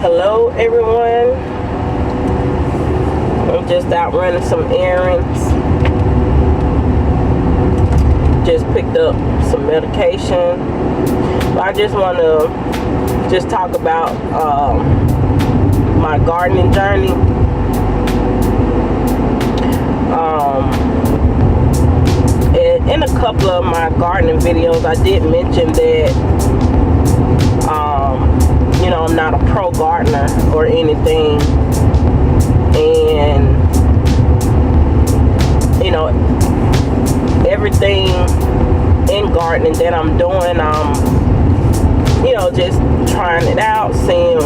Hello everyone, I'm just out running some errands. Just picked up some medication. I just want to talk about my gardening journey. In a couple of my gardening videos I did mention that I'm not a pro gardener or anything, and everything in gardening that I'm doing, just trying it out, seeing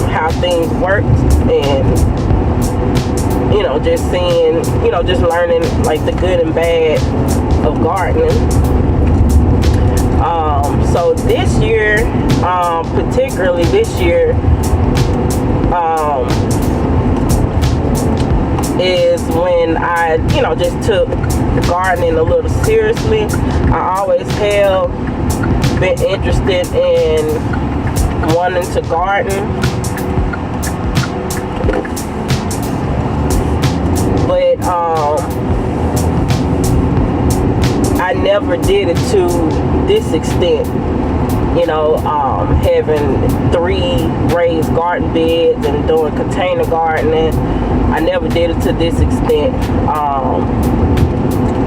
how things work, and just seeing, just learning like the good and bad of gardening. So this year, particularly this year, is when I, just took gardening a little seriously. I always have been interested in wanting to garden, but I never did it to this extent. Having 3 raised garden beds and doing container gardening, I never did it to this extent.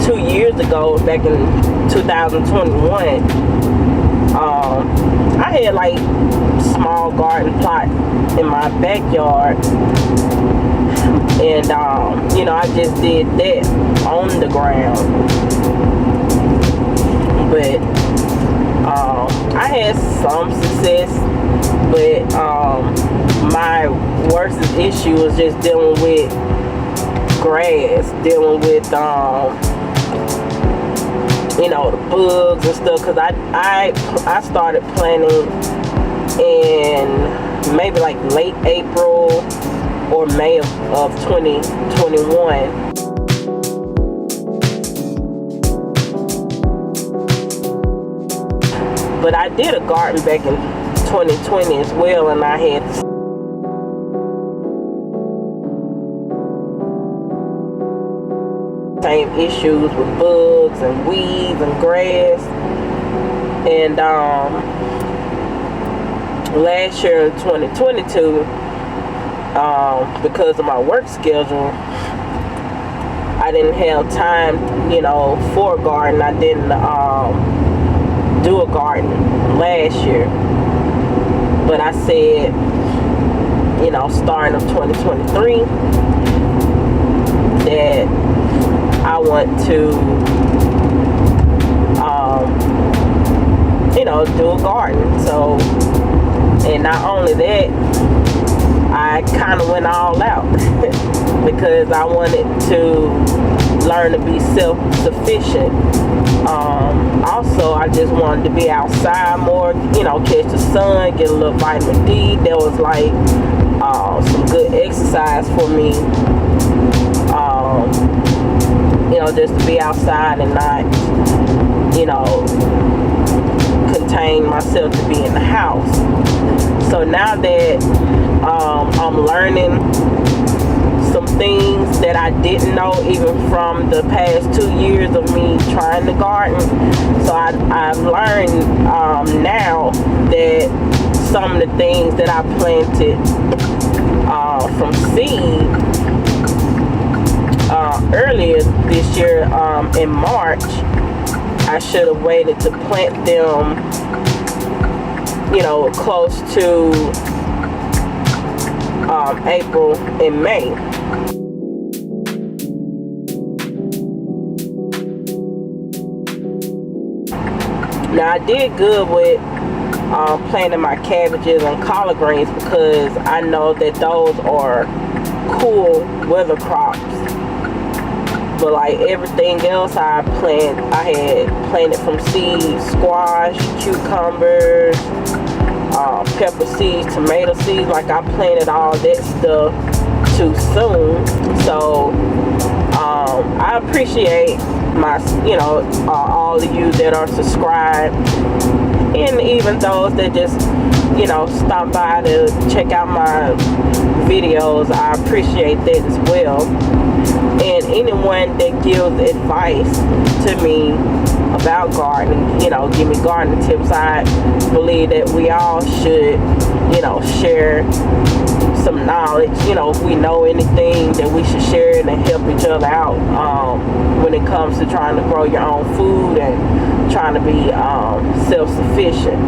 2 years ago, back in 2021, I had like small garden plot in my backyard, and I just did that on the ground. But I had some success, but my worst issue was just dealing with grass, dealing with the bugs and stuff, because I started planting in maybe like late April or May of 2021. But I did a garden back in 2020 as well, and I had the same issues with bugs and weeds and grass. And last year in 2022, because of my work schedule, I didn't have time, for a garden. I didn't do a garden last year, but I said, starting of 2023, that I want to do a garden. So, and not only that, I kind of went all out because I wanted to learn to be self-sufficient. Also, I just wanted to be outside more, catch the sun, get a little vitamin D. That was like some good exercise for me. Just to be outside and not, contain myself to be in the house. So now that I'm learning some things that I didn't know even from the past 2 years of me trying to garden. So I've learned now that some of the things that I planted from seed earlier this year in March, I should have waited to plant them, close to April and May. Now I did good with planting my cabbages and collard greens, because I know that those are cool weather crops. But like everything else I had planted from seeds: squash, cucumbers, pepper seeds, tomato seeds. Like I planted all that stuff too soon. So I appreciate my, all of you that are subscribed, and even those that just stop by to check out my videos. I appreciate that as well. And anyone that gives advice to me about gardening, give me gardening tips, I believe that we all should, share some knowledge. If we know anything, that we should share it and help each other out when it comes to trying to grow your own food and trying to be self-sufficient.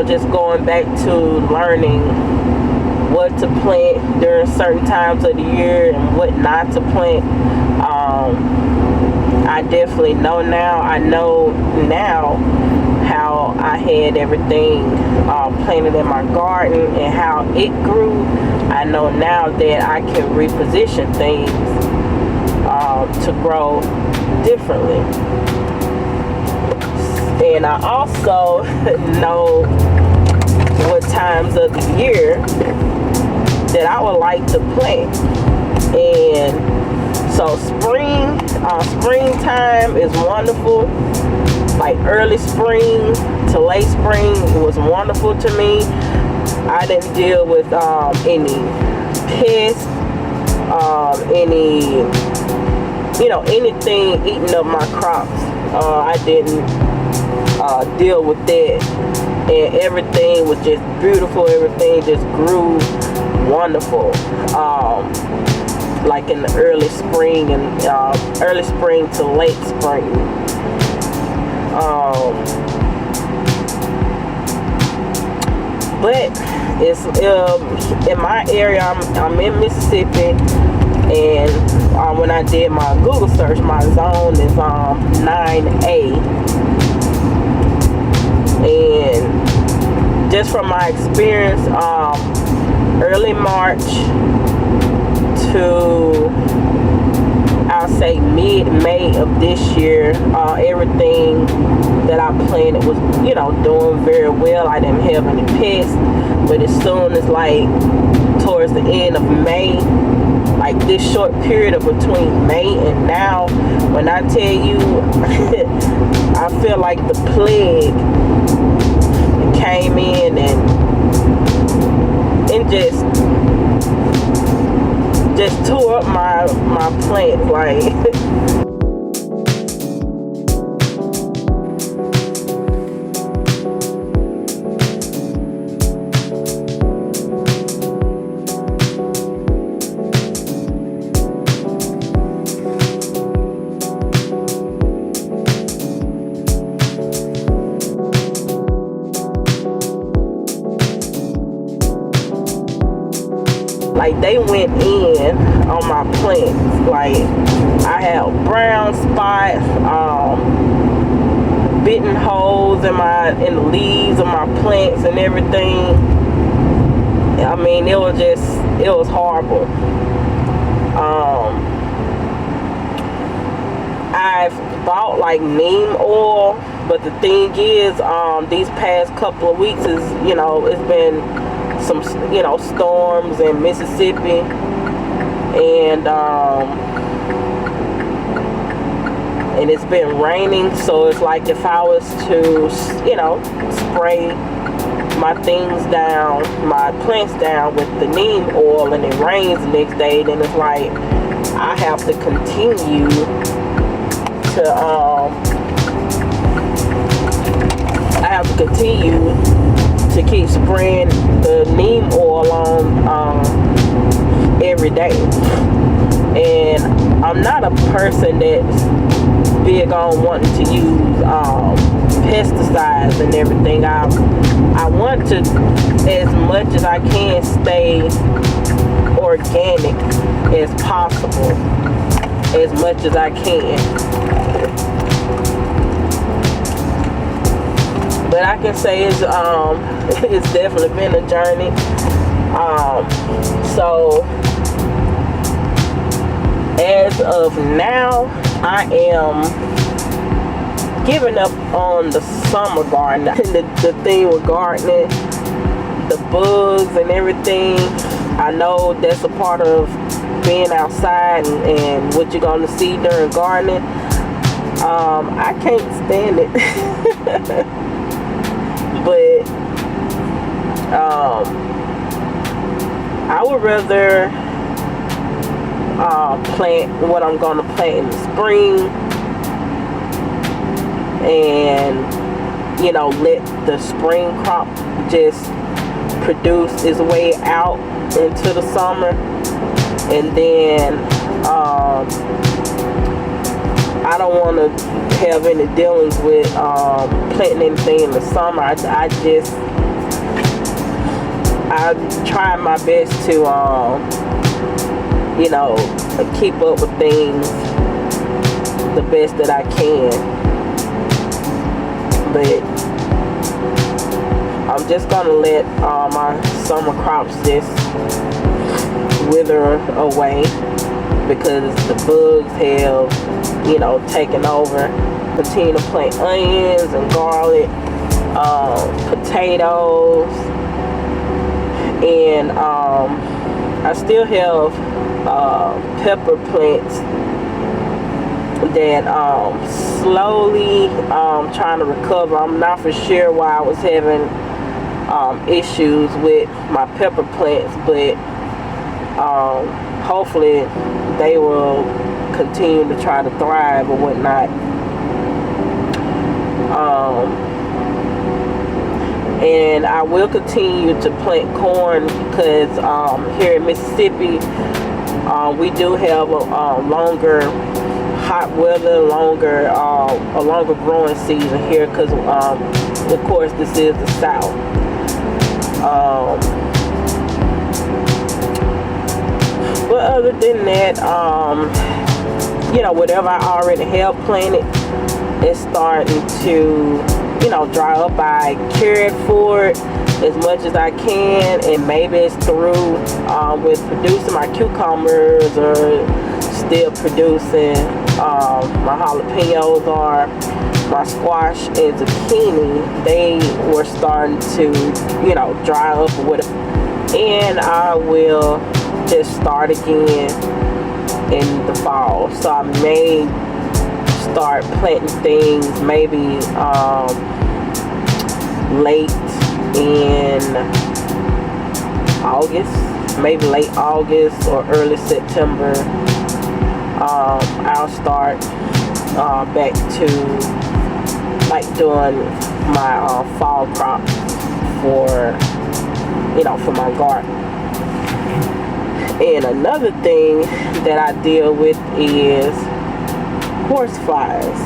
Just going back to learning what to plant during certain times of the year and what not to plant. I definitely know now. I know now how I had everything planted in my garden and how it grew. I know now that I can reposition things to grow differently. And I also know what times of the year that I would like to plant. And so springtime is wonderful. Like early spring to late spring was wonderful to me. I didn't deal with any pests, anything eating up my crops. I didn't deal with that, and everything was just beautiful. Everything just grew wonderful, like in the early spring and early spring to late spring. But it's in my area. I'm in Mississippi, and when I did my Google search, my zone is 9A. And just from my experience, early March to I'll say mid-May of this year, everything that I planted was, doing very well. I didn't have any pests, but as soon as towards the end of May, like this short period of between May and now, when I tell you, I feel like the plague came in and just tore up my plants, they went in on my plants. I had brown spots, bitten holes in the leaves of my plants and everything. I mean, it was horrible. I've bought neem oil, but the thing is, these past couple of weeks is, it's been some, storms in Mississippi, and it's been raining, so it's like if I was to, spray my plants down with the neem oil, and it rains the next day, then it's like I have to continue to keep spraying the neem oil on every day. And I'm not a person that's big on wanting to use pesticides and everything. I want to, as much as I can, stay organic as possible, as much as I can. But I can say it's definitely been a journey. So as of now, I am giving up on the summer garden. The thing with gardening, the bugs and everything, I know that's a part of being outside and what you're going to see during gardening. I can't stand it. But I would rather plant what I'm gonna plant in the spring, and let the spring crop just produce its way out into the summer, and then I don't want to have any dealings with planting anything in the summer. I try my best to keep up with things the best that I can, but I'm just gonna let my summer crops just wither away because the bugs have taken over. Continue to plant onions and garlic, potatoes, and I still have pepper plants that slowly trying to recover. I'm not for sure why I was having issues with my pepper plants, but hopefully they will continue to try to thrive or whatnot. And I will continue to plant corn because here in Mississippi we do have a longer hot weather, a longer growing season here because of course this is the South. But other than that, whatever I already have planted is starting to dry up. I cared for it as much as I can, and maybe it's through with producing my cucumbers or still producing my jalapenos or my squash and zucchini. They were starting to dry up or whatever, and I will just start again in the fall. So I may start planting things maybe late in August, maybe late August or early September. I'll start back to doing my fall crop for my garden. And another thing that I deal with is horse flies.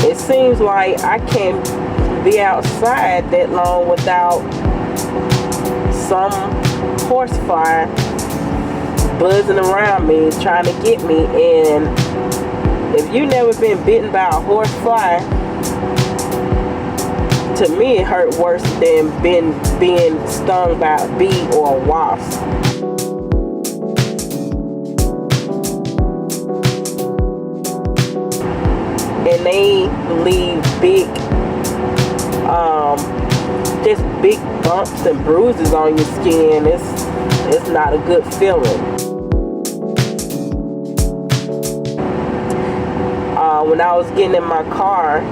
It seems like I can't be outside that long without some horsefly buzzing around me trying to get me. And if you've never been bitten by a horsefly, to me it hurt worse than being stung by a bee or a wasp. And they leave big just big bumps and bruises on your skin. It's not a good feeling. When I was getting in my car,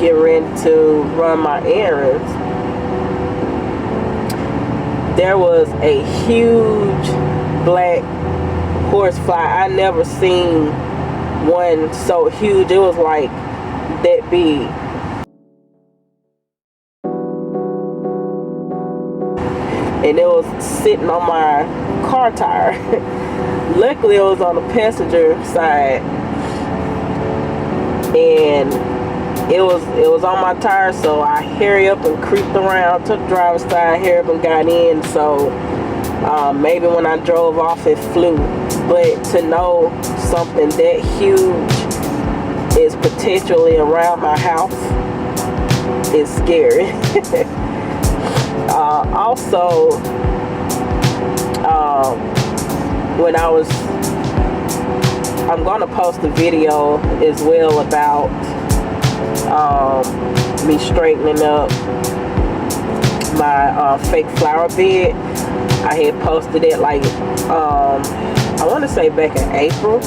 getting ready to run my errands, there was a huge black horsefly. I never seen one so huge. It was like that big. And it was sitting on my car tire. Luckily it was on the passenger side, and it was on my tire, so I hurried up and creeped around, took the driver's side, hurried up and got in. So maybe when I drove off it flew. But to know something that huge is potentially around my house is scary. Also, when I'm gonna post a video as well about me straightening up my fake flower bed. I had posted it like I want to say back in April.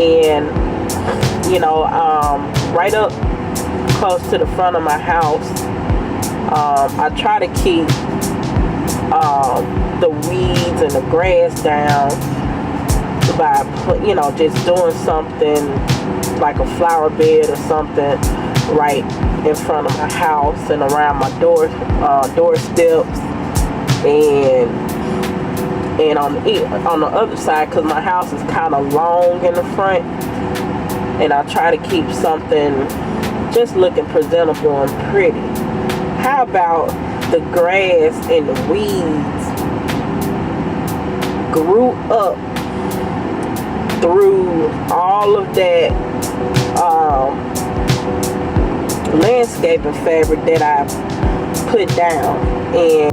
And you know, right up close to the front of my house, I try to keep the weeds and the grass down by, you know, just doing something like a flower bed or something right in front of my house and around my doorsteps, and on the other side, because my house is kind of long in the front, and I try to keep something just looking presentable and pretty. How about the grass and the weeds grew up through all of that landscaping fabric that I put down? And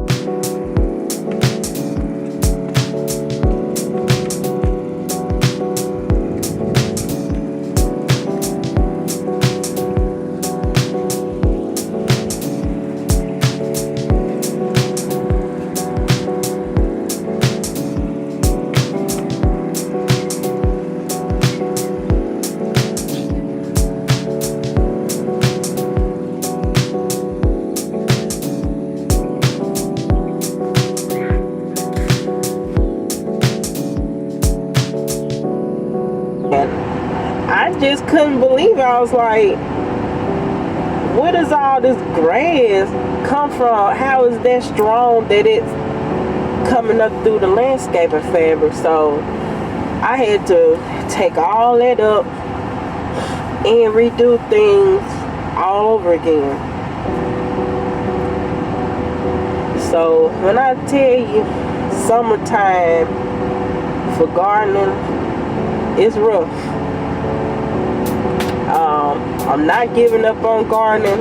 I just couldn't believe it. I was like, where does all this grass come from? How is that strong that it's coming up through the landscaping fabric? So I had to take all that up and redo things all over again. So when I tell you, summertime for gardening, it's rough. I'm not giving up on gardening,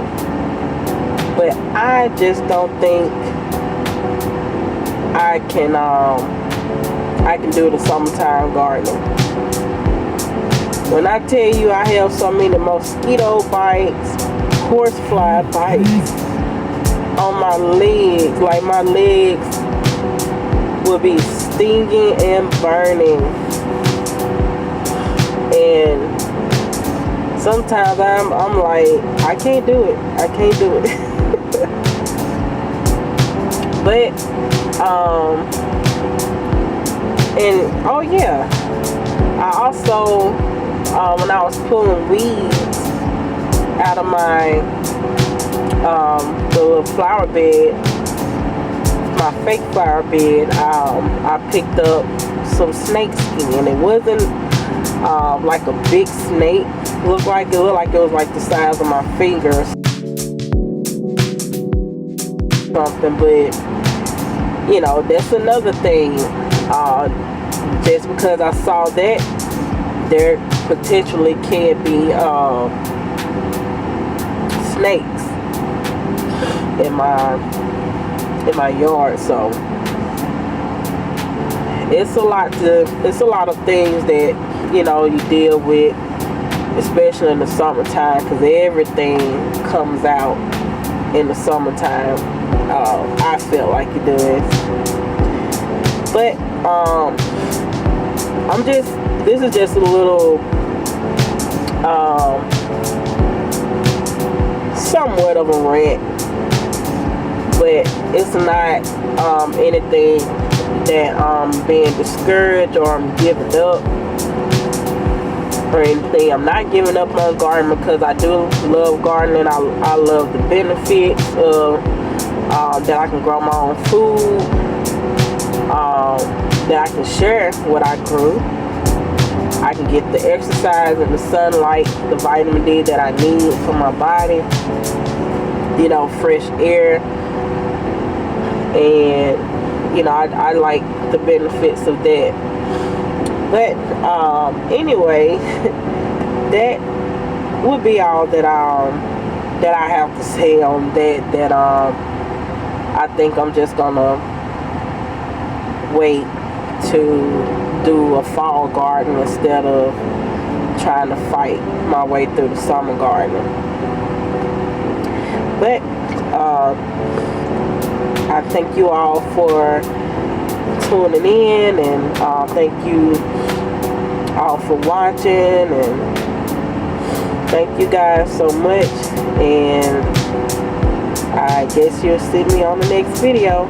but I just don't think I can do the summertime gardening. When I tell you I have so many mosquito bites, horsefly bites on my legs, like my legs will be stinging and burning. And sometimes I'm like, I can't do it. But and oh yeah, I also when I was pulling weeds out of my the little flower bed, my fake flower bed, I picked up some snake skin. It wasn't like a big snake. It looked like it was like the size of my fingers, something. But you know, that's another thing. Just because I saw that, there potentially can be snakes in my yard. So it's a lot of things that, you know, you deal with, especially in the summertime, because everything comes out in the summertime. I feel like it does. But this is just a little somewhat of a rant, but it's not anything that I'm being discouraged or I'm giving up or anything. I'm not giving up on gardening because I do love gardening. I love the benefits of that I can grow my own food, that I can share what I grew. I can get the exercise and the sunlight, the vitamin D that I need for my body, you know, fresh air. And you know, I like the benefits of that. But anyway, that would be all that I have to say on that. I think I'm just gonna wait to do a fall garden instead of trying to fight my way through the summer garden. But I thank you all for tuning in, and thank you all for watching, and thank you guys so much, and I guess you'll see me on the next video.